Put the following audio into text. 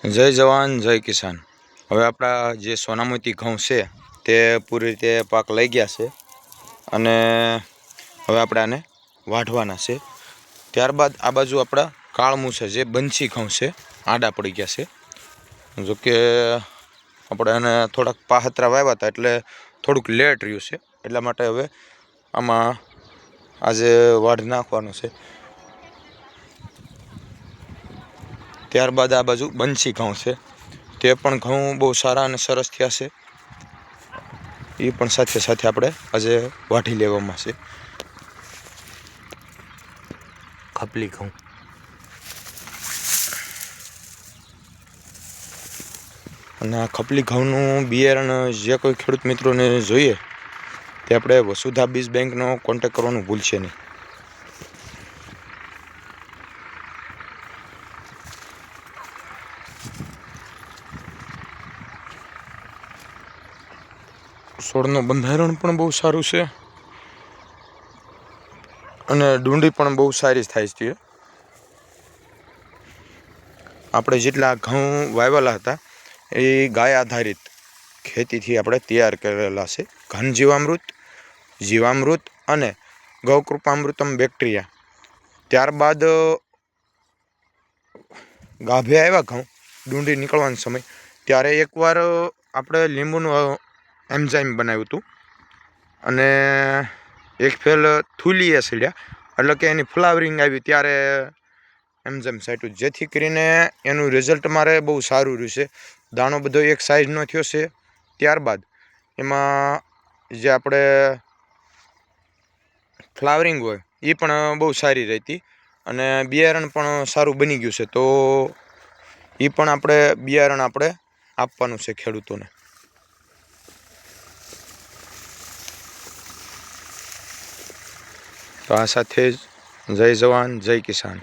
જય જવાન જય કિસાન। હવે આપણા જે સોનામોતી ઘઉં છે તે પૂરી રીતે પાક લઈ ગયા છે અને હવે આપણે આને વાઢવાના છે। ત્યારબાદ આ બાજુ આપણા કાળમું છે જે બંછી ઘઉં છે, આડા પડી ગયા છે। જોકે આપણે એને થોડાક પાહતરા વાવ્યા હતા એટલે થોડુંક લેટ રહ્યું છે, એટલા માટે હવે આમાં આજે વાઢ નાખવાનું છે। ત્યારબાદ આ બાજુ બંછી ઘઉં છે, તે પણ ઘઉં બહુ સારા અને સરસ થયા છે, એ પણ સાથે સાથે આપણે આજે વાઢી લેવામાં છે। ખપલી ઘઉં અને આ ખપલી ઘઉંનું બિયારણ જે કોઈ ખેડૂત મિત્રોને જોઈએ તે આપણે વસુધા બીજ બેંકનો કોન્ટેક કરવાનું ભૂલશે નહીં। છોડનું બંધારણ પણ બહુ સારું છે અને ડુંડી પણ બહુ સારી થાય છે। આપણે જેટલા ઘઉં વાવેલા હતા એ ગાય આધારિત ખેતીથી આપણે તૈયાર કરેલા છે। ઘન જીવામૃત અને ગૌકૃપામૃતમ બેક્ટેરિયા। ત્યારબાદ ગાભે આવ્યા ઘઉં ડુંડી નીકળવાનો સમય ત્યારે એકવાર આપણે લીંબુનું એન્ઝાઇમ બનાવ્યું હતું અને એક ફેલ થૂલીએ સડ્યા એટલે કે એની ફ્લાવરિંગ આવી ત્યારે એન્ઝાઇમ છાંટ્યું, જેથી કરીને એનું રિઝલ્ટ મારે બહુ સારું રહ્યું છે। દાણો બધો એક સાઇઝનો થયો છે। ત્યારબાદ એમાં જે આપણે ફ્લાવરિંગ હોય એ પણ બહુ સારી રહેતી અને બિયારણ પણ સારું બની ગયું છે, તો એ પણ આપણે બિયારણ આપણે આપવાનું છે ખેડૂતોને। તો આ સાથે જ જય જવાન જય કિસાન।